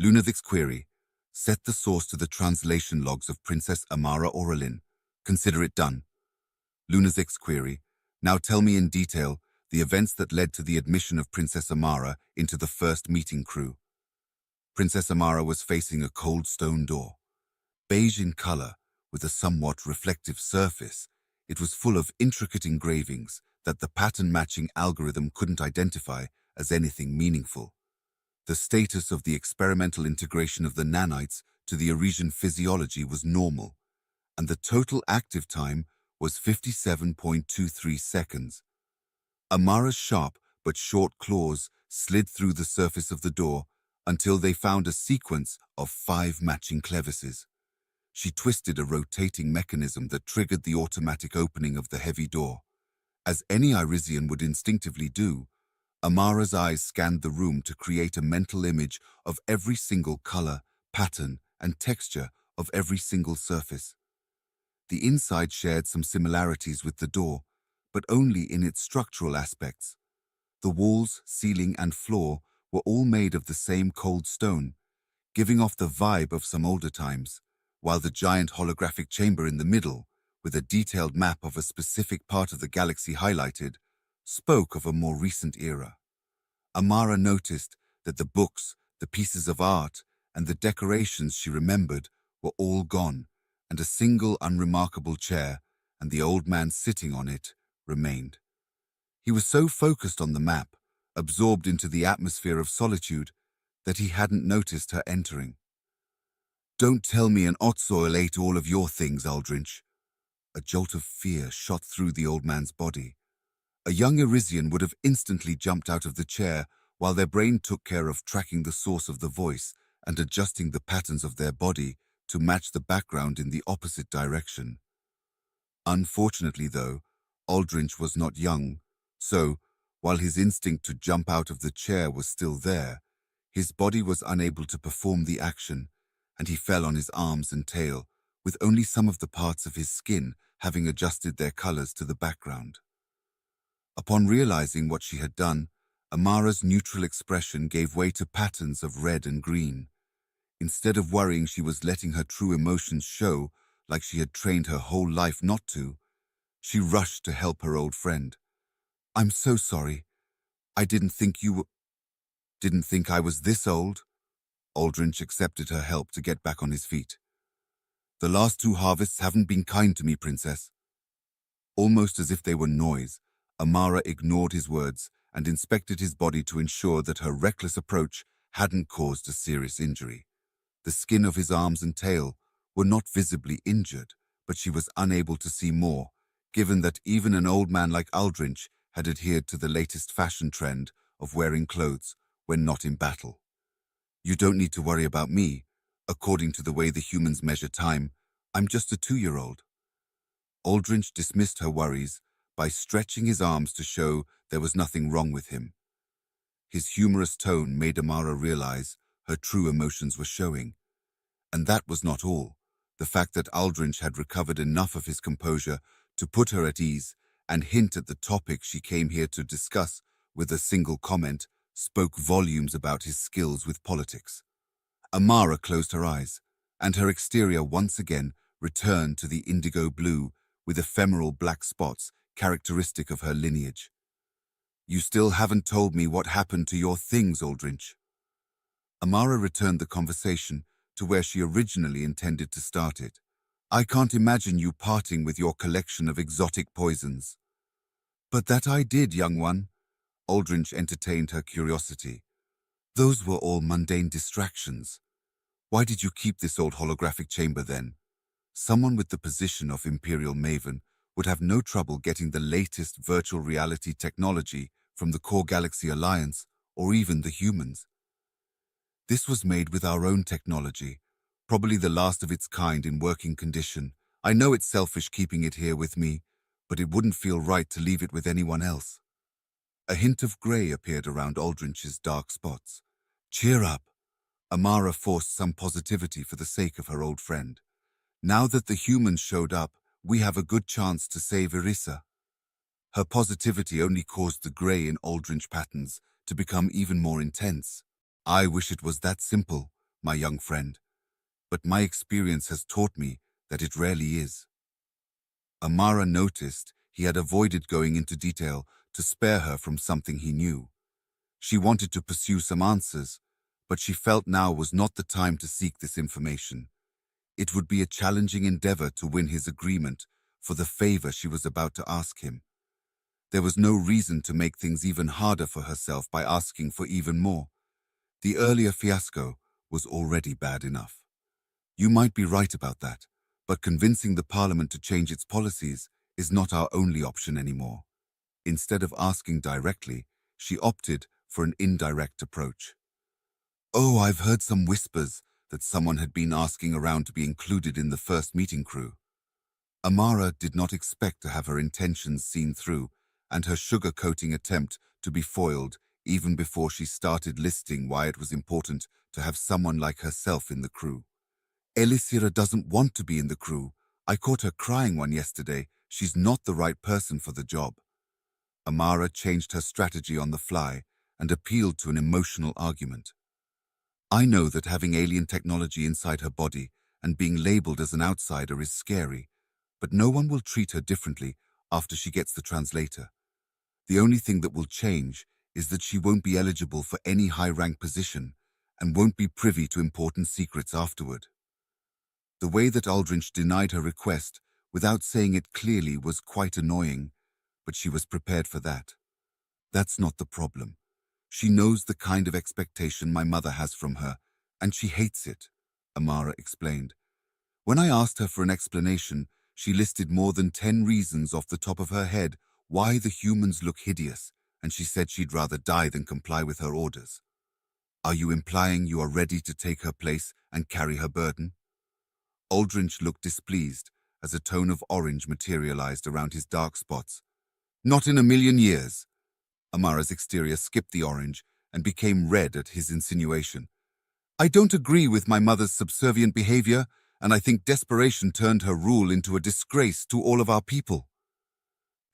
Lunavix query. Set the source to the translation logs of Princess Amara Oralin. Consider it done. Lunavix query. Now tell me in detail the events that led to the admission of Princess Amara into the first meeting crew. Princess Amara was facing a cold stone door. Beige in color, with a somewhat reflective surface, it was full of intricate engravings that the pattern-matching algorithm couldn't identify as anything meaningful. The status of the experimental integration of the nanites to the Arisian physiology was normal, and the total active time was 57.23 seconds. Amara's sharp but short claws slid through the surface of the door until they found a sequence of 5 matching clevises. She twisted a rotating mechanism that triggered the automatic opening of the heavy door. As any Irisian would instinctively do, Amara's eyes scanned the room to create a mental image of every single color, pattern, and texture of every single surface. The inside shared some similarities with the door, but only in its structural aspects. The walls, ceiling, and floor were all made of the same cold stone, giving off the vibe of some older times, while the giant holographic chamber in the middle, with a detailed map of a specific part of the galaxy highlighted, spoke of a more recent era. Amara noticed that the books, the pieces of art, and the decorations she remembered were all gone, and a single unremarkable chair, and the old man sitting on it, remained. He was so focused on the map, absorbed into the atmosphere of solitude, that he hadn't noticed her entering. "Don't tell me an Otsoil ate all of your things, Aldrinch." A jolt of fear shot through the old man's body. A young Irisian would have instantly jumped out of the chair while their brain took care of tracking the source of the voice and adjusting the patterns of their body to match the background in the opposite direction. Unfortunately, though, Aldrinch was not young, so, while his instinct to jump out of the chair was still there, his body was unable to perform the action, and he fell on his arms and tail, with only some of the parts of his skin having adjusted their colors to the background. Upon realizing what she had done, Amara's neutral expression gave way to patterns of red and green. Instead of worrying she was letting her true emotions show, like she had trained her whole life not to, she rushed to help her old friend. "I'm so sorry. I didn't think I was this old." Aldrinch accepted her help to get back on his feet. "The last 2 harvests haven't been kind to me, Princess." Almost as if they were noise, Amara ignored his words and inspected his body to ensure that her reckless approach hadn't caused a serious injury. The skin of his arms and tail were not visibly injured, but she was unable to see more, given that even an old man like Aldrinch had adhered to the latest fashion trend of wearing clothes when not in battle. "You don't need to worry about me. According to the way the humans measure time, I'm just a 2-year-old. Aldrinch dismissed her worries by stretching his arms to show there was nothing wrong with him. His humorous tone made Amara realize her true emotions were showing. And that was not all. The fact that Aldrinch had recovered enough of his composure to put her at ease and hint at the topic she came here to discuss with a single comment spoke volumes about his skills with politics. Amara closed her eyes, and her exterior once again returned to the indigo blue with ephemeral black spots characteristic of her lineage. "You still haven't told me what happened to your things, Aldrinch." Amara returned the conversation to where she originally intended to start it. "I can't imagine you parting with your collection of exotic poisons." "But that I did, young one." Aldrinch entertained her curiosity. "Those were all mundane distractions. Why did you keep this old holographic chamber then? Someone with the position of Imperial Maven would have no trouble getting the latest virtual reality technology from the Core Galaxy Alliance or even the humans. This was made with our own technology, probably the last of its kind in working condition. I know it's selfish keeping it here with me, but it wouldn't feel right to leave it with anyone else." A hint of grey appeared around Aldrinch's dark spots. "Cheer up." Amara forced some positivity for the sake of her old friend. "Now that the humans showed up, we have a good chance to save Irisa." Her positivity only caused the grey in Aldrinch patterns to become even more intense. "I wish it was that simple," my young friend, but my experience has taught me that it rarely is. Amara noticed he had avoided going into detail to spare her from something he knew. She wanted to pursue some answers, but she felt now was not the time to seek this information. It would be a challenging endeavor to win his agreement for the favor she was about to ask him. There was no reason to make things even harder for herself by asking for even more. The earlier fiasco was already bad enough. You might be right about that, but convincing the parliament to change its policies is not our only option anymore. Instead of asking directly, she opted for an indirect approach. Oh, I've heard some whispers that someone had been asking around to be included in the first meeting crew. Amara did not expect to have her intentions seen through and her sugar-coating attempt to be foiled even before she started listing why it was important to have someone like herself in the crew. Elisira doesn't want to be in the crew. I caught her crying one yesterday. She's not the right person for the job. Amara changed her strategy on the fly and appealed to an emotional argument. I know that having alien technology inside her body and being labeled as an outsider is scary, but no one will treat her differently after she gets the translator. The only thing that will change is that she won't be eligible for any high-rank position and won't be privy to important secrets afterward. The way that Aldrinch denied her request without saying it clearly was quite annoying, but she was prepared for that. That's not the problem. She knows the kind of expectation my mother has from her, and she hates it, Amara explained. When I asked her for an explanation, she listed more than 10 reasons off the top of her head why the humans look hideous, and she said she'd rather die than comply with her orders. Are you implying you are ready to take her place and carry her burden? Aldrinch looked displeased as a tone of orange materialized around his dark spots. Not in a million years. Amara's exterior skipped the orange and became red at his insinuation. I don't agree with my mother's subservient behavior, and I think desperation turned her rule into a disgrace to all of our people.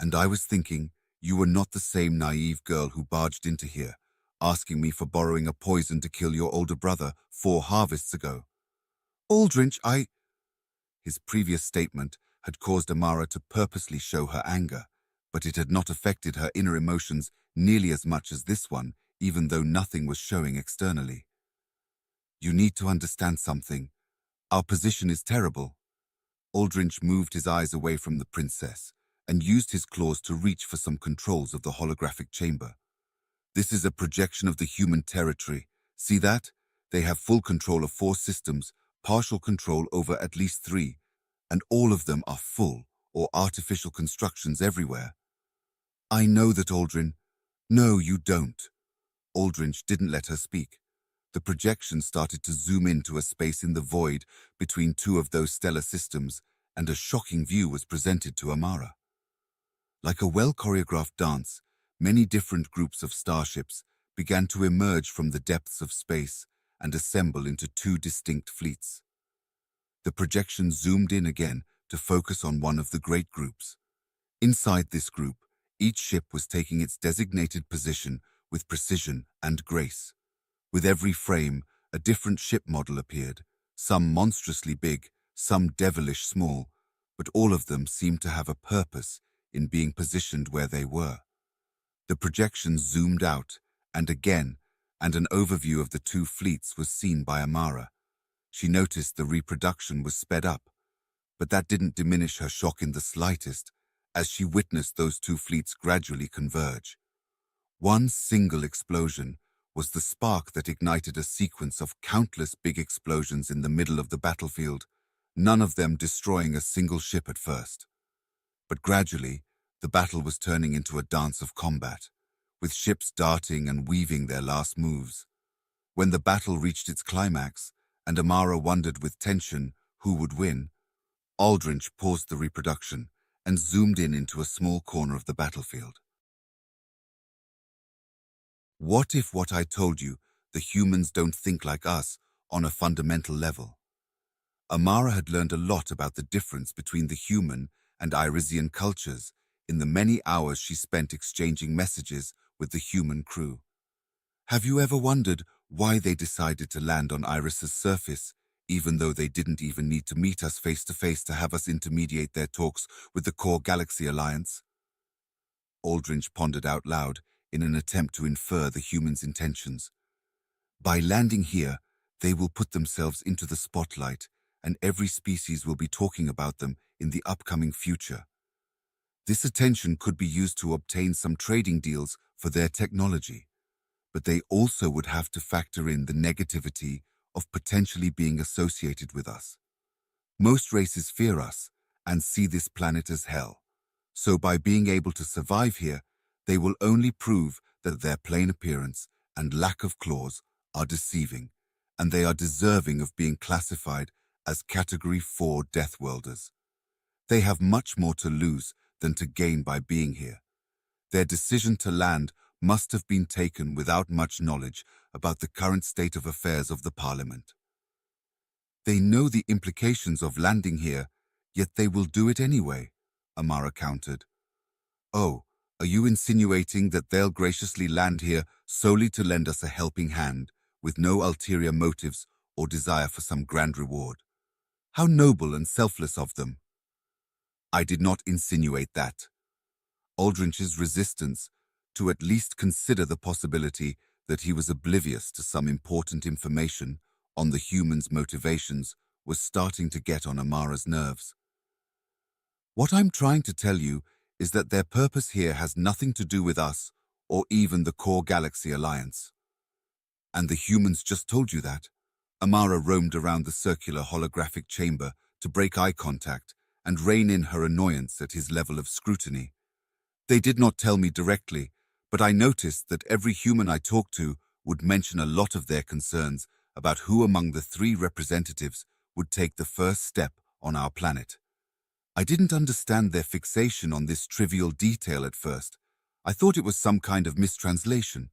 And I was thinking, you were not the same naive girl who barged into here, asking me for borrowing a poison to kill your older brother 4 harvests ago. Aldrinch, His previous statement had caused Amara to purposely show her anger, but it had not affected her inner emotions nearly as much as this one, even though nothing was showing externally. You need to understand something. Our position is terrible. Aldrinch moved his eyes away from the princess and used his claws to reach for some controls of the holographic chamber. This is a projection of the human territory. See that? They have full control of 4 systems, partial control over at least 3, and all of them are full or artificial constructions everywhere. I know that, Aldrin. No, you don't. Aldrinch didn't let her speak. The projection started to zoom into a space in the void between 2 of those stellar systems, and a shocking view was presented to Amara. Like a well-choreographed dance, many different groups of starships began to emerge from the depths of space and assemble into 2 distinct fleets. The projection zoomed in again to focus on one of the great groups. Inside this group, each ship was taking its designated position with precision and grace. With every frame, a different ship model appeared, some monstrously big, some devilish small, but all of them seemed to have a purpose in being positioned where they were. The projection zoomed out, and again, and an overview of the 2 fleets was seen by Amara. She noticed the reproduction was sped up, but that didn't diminish her shock in the slightest as she witnessed those 2 fleets gradually converge. One single explosion was the spark that ignited a sequence of countless big explosions in the middle of the battlefield, none of them destroying a single ship at first. But gradually, the battle was turning into a dance of combat, with ships darting and weaving their last moves. When the battle reached its climax, and Amara wondered with tension who would win, Aldrinch paused the reproduction and zoomed in into a small corner of the battlefield. What if what I told you, the humans don't think like us on a fundamental level? Amara had learned a lot about the difference between the human and Irisian cultures in the many hours she spent exchanging messages with the human crew. Have you ever wondered why they decided to land on Iris's surface, even though they didn't even need to meet us face to face to have us intermediate their talks with the Core Galaxy Alliance. Aldrinch pondered out loud in an attempt to infer the humans' intentions. By landing here, they will put themselves into the spotlight, and every species will be talking about them in the upcoming future. This attention could be used to obtain some trading deals for their technology, but they also would have to factor in the negativity of potentially being associated with us. Most races fear us and see this planet as hell, so by being able to survive here, they will only prove that their plain appearance and lack of claws are deceiving, and they are deserving of being classified as Category 4 Deathworlders. They have much more to lose than to gain by being here. Their decision to land must have been taken without much knowledge about the current state of affairs of the Parliament. They know the implications of landing here, yet they will do it anyway, Amara countered. Oh, are you insinuating that they'll graciously land here solely to lend us a helping hand, with no ulterior motives or desire for some grand reward? How noble and selfless of them. I did not insinuate that. Aldrinch's resistance to at least consider the possibility that he was oblivious to some important information on the humans' motivations was starting to get on Amara's nerves. What I'm trying to tell you is that their purpose here has nothing to do with us or even the Core Galaxy Alliance. And the humans just told you that? Amara roamed around the circular holographic chamber to break eye contact and rein in her annoyance at his level of scrutiny. They did not tell me directly, but I noticed that every human I talked to would mention a lot of their concerns about who among the three representatives would take the first step on our planet. I didn't understand their fixation on this trivial detail at first. I thought it was some kind of mistranslation.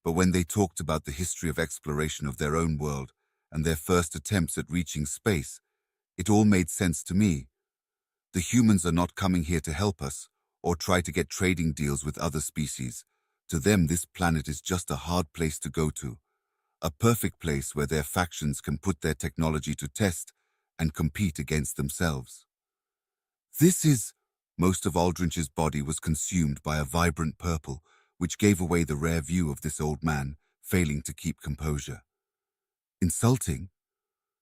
But when they talked about the history of exploration of their own world and their first attempts at reaching space, it all made sense to me. The humans are not coming here to help us or try to get trading deals with other species. To them, this planet is just a hard place to go to, a perfect place where their factions can put their technology to test and compete against themselves. Most of Aldrinch's body was consumed by a vibrant purple, which gave away the rare view of this old man, failing to keep composure. Insulting?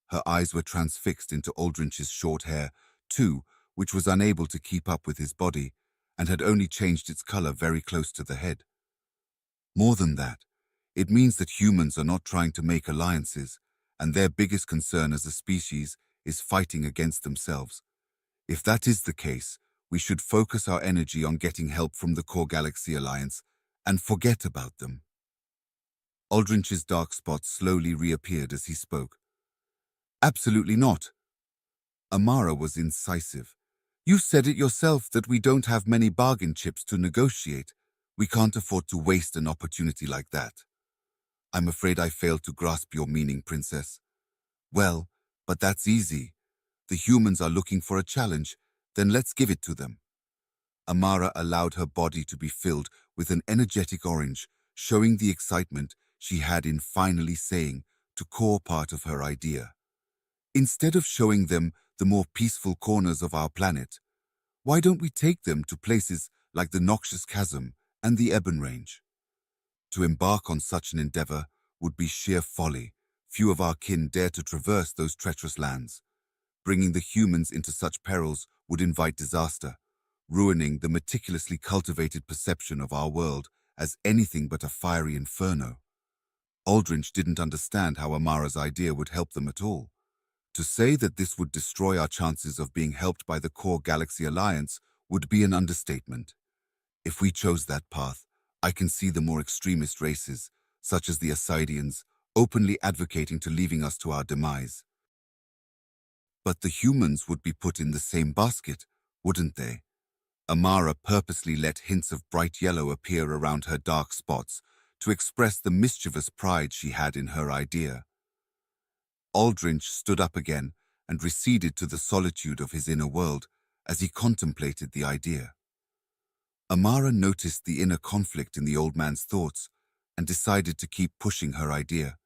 Her eyes were transfixed into Aldrinch's short hair, too, which was unable to keep up with his body, and had only changed its color very close to the head. More than that, it means that humans are not trying to make alliances, and their biggest concern as a species is fighting against themselves. If that is the case, we should focus our energy on getting help from the Core Galaxy Alliance and forget about them. Aldrinch's dark spots slowly reappeared as he spoke. Absolutely not. Amara was incisive. You said it yourself that we don't have many bargain chips to negotiate. We can't afford to waste an opportunity like that. I'm afraid I failed to grasp your meaning, Princess. Well, but that's easy. The humans are looking for a challenge, then let's give it to them. Amara allowed her body to be filled with an energetic orange, showing the excitement she had in finally saying to core part of her idea. Instead of showing them the more peaceful corners of our planet, why don't we take them to places like the Noxious Chasm and the Ebon Range? To embark on such an endeavor would be sheer folly. Few of our kin dare to traverse those treacherous lands. Bringing the humans into such perils would invite disaster, ruining the meticulously cultivated perception of our world as anything but a fiery inferno. Aldrinch didn't understand how Amara's idea would help them at all. To say that this would destroy our chances of being helped by the Core Galaxy Alliance would be an understatement. If we chose that path, I can see the more extremist races, such as the Ascidians, openly advocating to leaving us to our demise. But the humans would be put in the same basket, wouldn't they? Amara purposely let hints of bright yellow appear around her dark spots to express the mischievous pride she had in her idea. Aldrinch stood up again and receded to the solitude of his inner world as he contemplated the idea. Amara noticed the inner conflict in the old man's thoughts and decided to keep pushing her idea.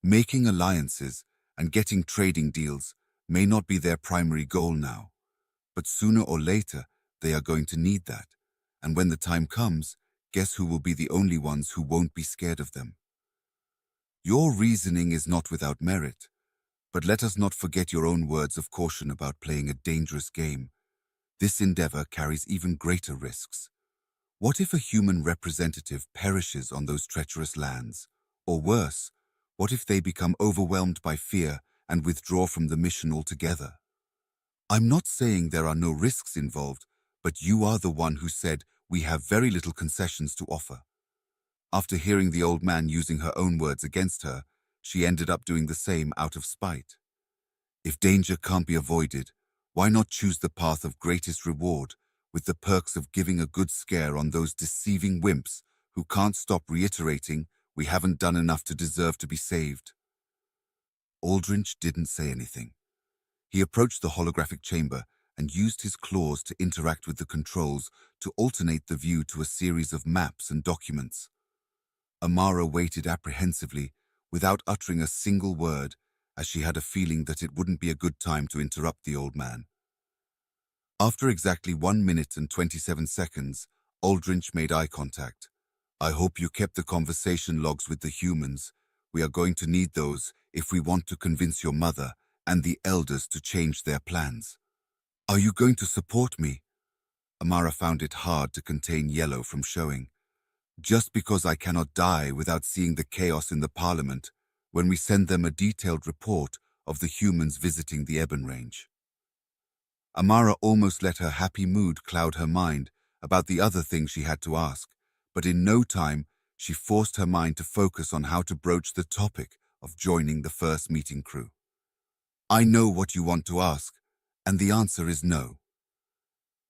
Making alliances and getting trading deals may not be their primary goal now, but sooner or later they are going to need that. And when the time comes, guess who will be the only ones who won't be scared of them? Your reasoning is not without merit, but let us not forget your own words of caution about playing a dangerous game. This endeavor carries even greater risks. What if a human representative perishes on those treacherous lands? Or worse, what if they become overwhelmed by fear and withdraw from the mission altogether? I'm not saying there are no risks involved, but you are the one who said we have very little concessions to offer. After hearing the old man using her own words against her, she ended up doing the same out of spite. If danger can't be avoided, why not choose the path of greatest reward, with the perks of giving a good scare on those deceiving wimps who can't stop reiterating, "We haven't done enough to deserve to be saved"? Aldrich didn't say anything. He approached the holographic chamber and used his claws to interact with the controls to alternate the view to a series of maps and documents. Amara waited apprehensively, without uttering a single word, as she had a feeling that it wouldn't be a good time to interrupt the old man. After exactly 1 minute and 27 seconds, Aldrich made eye contact. "I hope you kept the conversation logs with the humans. We are going to need those if we want to convince your mother and the elders to change their plans." "Are you going to support me?" Amara found it hard to contain yellow from showing. "Just because I cannot die without seeing the chaos in the parliament when we send them a detailed report of the humans visiting the Ebon Range." Amara almost let her happy mood cloud her mind about the other things she had to ask, but in no time she forced her mind to focus on how to broach the topic of joining the first meeting crew. "I know what you want to ask, and the answer is no."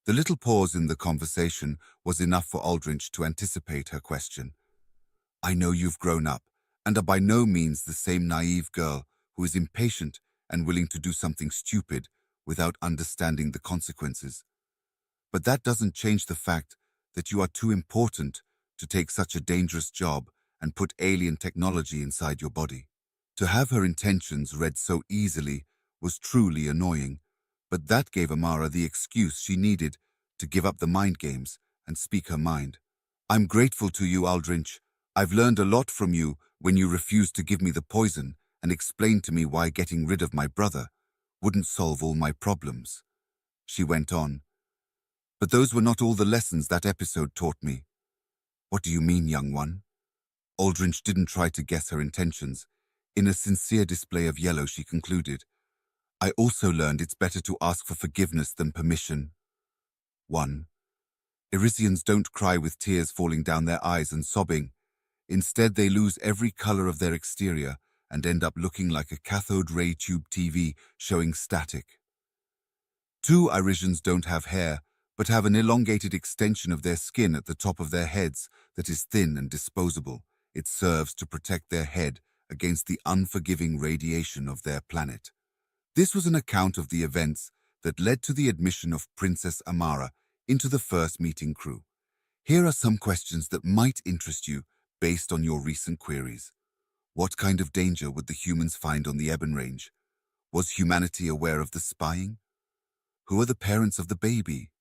The little pause in the conversation was enough for Aldrich to anticipate her question. "I know you've grown up, and are by no means the same naive girl who is impatient and willing to do something stupid without understanding the consequences. But that doesn't change the fact that you are too important to take such a dangerous job and put alien technology inside your body." To have her intentions read so easily was truly annoying, but that gave Amara the excuse she needed to give up the mind games and speak her mind. "I'm grateful to you, Aldrich. I've learned a lot from you when you refused to give me the poison and explained to me why getting rid of my brother wouldn't solve all my problems," she went on. "But those were not all the lessons that episode taught me." "What do you mean, young one?" Aldrich didn't try to guess her intentions. In a sincere display of yellow, she concluded, "I also learned it's better to ask for forgiveness than permission." 1. Irisians don't cry with tears falling down their eyes and sobbing. Instead, they lose every color of their exterior and end up looking like a cathode ray tube TV showing static. 2. Irisians don't have hair, but have an elongated extension of their skin at the top of their heads that is thin and disposable. It serves to protect their head against the unforgiving radiation of their planet. This was an account of the events that led to the admission of Princess Amara into the first meeting crew. Here are some questions that might interest you based on your recent queries. What kind of danger would the humans find on the Ebon Range? Was humanity aware of the spying? Who are the parents of the baby?